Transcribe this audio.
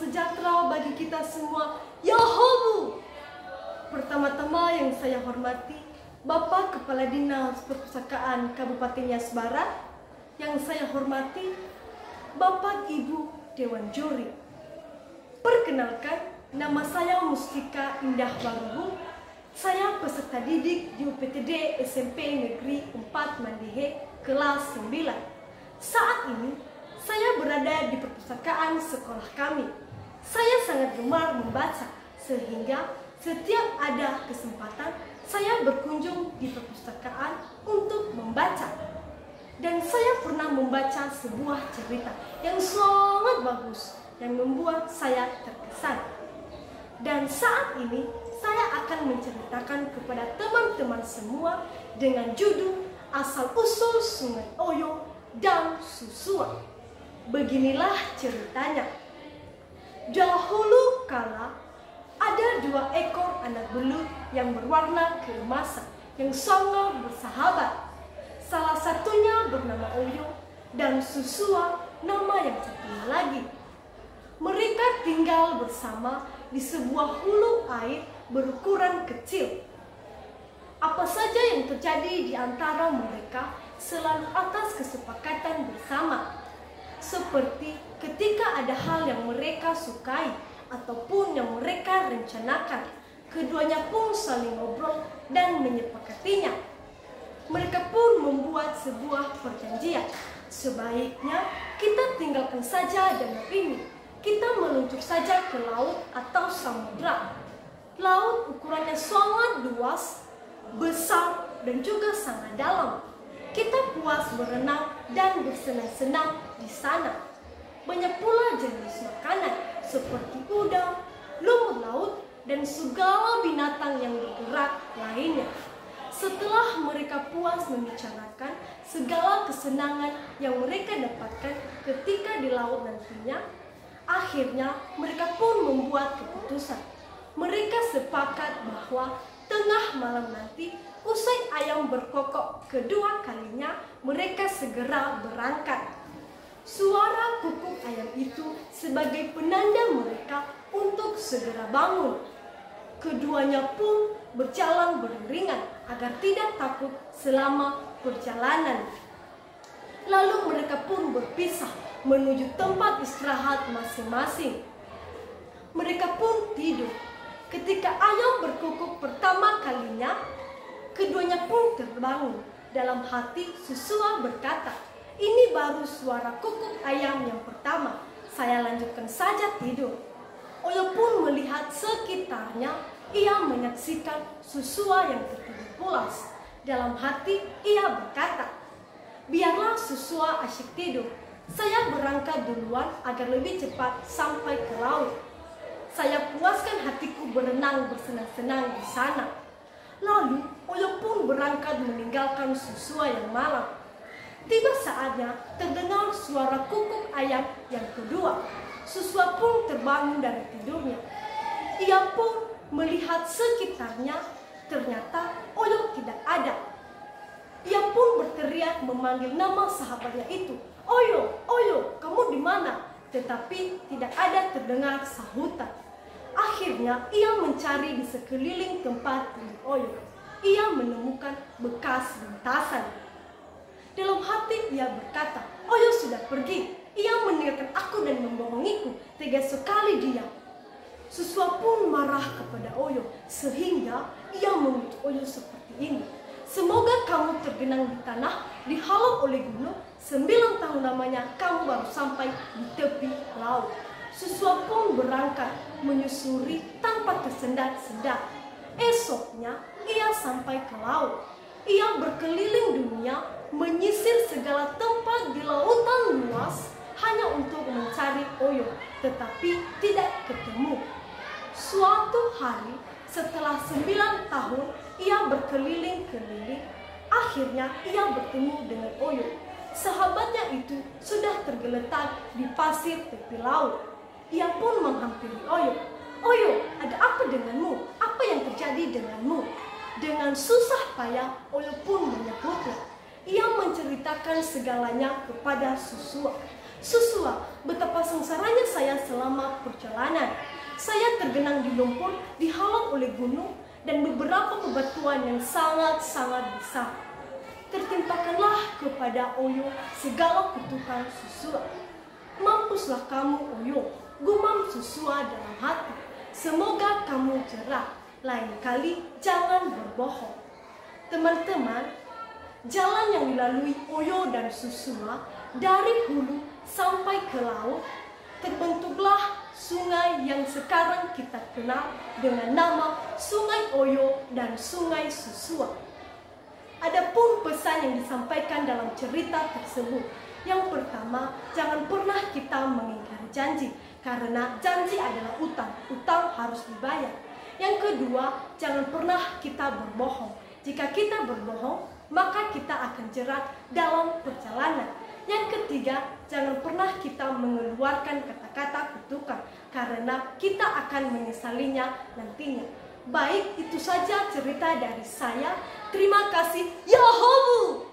sejahtera bagi kita semua. Yahobu! Pertama-tama yang saya hormati Bapak Kepala Dinas Perpustakaan Kabupaten Nias Barat, yang saya hormati Bapak Ibu Dewan Juri. Perkenalkan, nama saya Mustika Indah Baruhu. Saya peserta didik di UPTD SMP Negeri 4 Mandihe kelas 9. Saat ini saya berada di perpustakaan sekolah kami. Saya sangat gemar membaca, sehingga setiap ada kesempatan saya berkunjung di perpustakaan untuk membaca. Dan saya pernah membaca sebuah cerita yang sangat bagus yang membuat saya terkesan. Dan saat ini saya akan menceritakan kepada teman-teman semua dengan judul Asal-usul Sungai Oyo dan Susua. Beginilah ceritanya. Dahulu kala ada 2 ekor anak belut yang berwarna keemasan yang sangat bersahabat. Salah satunya bernama Oyo dan Susua nama yang satunya lagi. Mereka tinggal bersama di sebuah hulu air berukuran kecil. Apa saja yang terjadi di antara mereka selalu atas kesepakatan bersama. Seperti ketika ada hal yang mereka sukai ataupun yang mereka rencanakan, keduanya pun saling ngobrol dan menyepakatinya. Mereka pun membuat sebuah perjanjian. Sebaiknya kita tinggalkan saja danau ini. Kita meluncur saja ke laut atau samudra. Laut ukurannya sangat luas, besar, dan juga sangat dalam. Kita puas berenang dan bersenang-senang di sana. Banyak pula jenis makanan seperti udang, lumut laut, dan segala binatang yang bergerak lainnya. Setelah mereka puas membicarakan segala kesenangan yang mereka dapatkan ketika di laut nantinya, akhirnya mereka pun membuat keputusan. Mereka sepakat bahwa tengah malam nanti, usai ayam berkokok kedua kalinya, mereka segera berangkat. Suara kukuk ayam itu sebagai penanda mereka untuk segera bangun. Keduanya pun berjalan beriringan agar tidak takut selama perjalanan. Lalu mereka pun berpisah menuju tempat istirahat masing-masing. Mereka pun tidur. Ketika ayam berkukuk pertama kalinya, keduanya pun terbangun. Dalam hati Susua berkata, "Ini baru suara kukuk ayam yang pertama. Saya lanjutkan saja tidur." Oyo pun melihat sekitarnya. Ia menyaksikan Susua yang tertidur pulas. Dalam hati ia berkata, "Biarlah Susua asyik tidur. Saya berangkat duluan agar lebih cepat sampai ke laut. Saya puaskan hatiku berenang bersenang-senang di sana." Lalu Oyo pun berangkat meninggalkan Susua yang malam. Tiba saatnya terdengar suara kukuk ayam yang kedua. Susua pun terbangun dari tidurnya. Ia pun melihat sekitarnya, ternyata Oyo tidak ada. Ia pun berteriak memanggil nama sahabatnya itu, "Oyo, Oyo, kamu di mana?" Tetapi tidak ada terdengar sahutan. Akhirnya ia mencari di sekeliling tempat tidur Oyo. Ia menemukan bekas lintasan. Dalam hati ia berkata, "Oyo sudah pergi. Ia meninggalkan aku dan membohongiku. Tega sekali dia." Susua pun marah kepada Oyo, sehingga ia mengutuk Oyo seperti ini, "Semoga kamu tergenang di tanah, dihalau oleh gunung, 9 tahun lamanya kamu baru sampai di tepi laut." Susua pun berangkat menyusuri tanpa tersendat-sendat. Esoknya ia sampai ke laut. Ia berkeliling dunia, menyisir segala tempat di lautan luas hanya untuk mencari Oyo, tetapi tidak ketemu. Suatu hari, setelah 9 tahun ia berkeliling-keliling, akhirnya ia bertemu dengan Oyo. Sahabatnya itu sudah tergeletak di pasir tepi laut. Ia pun menghampiri Oyo. "Oyo, ada apa denganmu? Apa yang terjadi denganmu?" Dengan susah payah Oyo pun menyebutnya. ia menceritakan segalanya kepada Susua. Susua, betapa sengsaranya saya selama perjalanan. Saya tergenang di lumpur, dihalau oleh gunung, dan beberapa bebatuan yang sangat-sangat besar. Tertimpakanlah kepada Oyo segala kutukan Susua. Mampuslah kamu, Oyo, gumam Susua dalam hati. Semoga kamu cerah, lain kali jangan berbohong. Teman-teman, jalan yang dilalui Oyo dan Susua dari hulu sampai ke laut, terbentuklah sungai yang sekarang kita kenal dengan nama Sungai Oyo dan Sungai Susua. Adapun pesan yang disampaikan dalam cerita tersebut, yang pertama, jangan pernah kita mengingkari janji, karena janji adalah utang, utang harus dibayar. Yang kedua, jangan pernah kita berbohong. Jika kita berbohong, maka kita akan jerat dalam perjalanan. Yang ketiga, jangan pernah kita mengeluarkan kata-kata kutukan, karena kita akan menyesalinya nantinya. Baik, itu saja cerita dari saya. Terima kasih. Yahoo!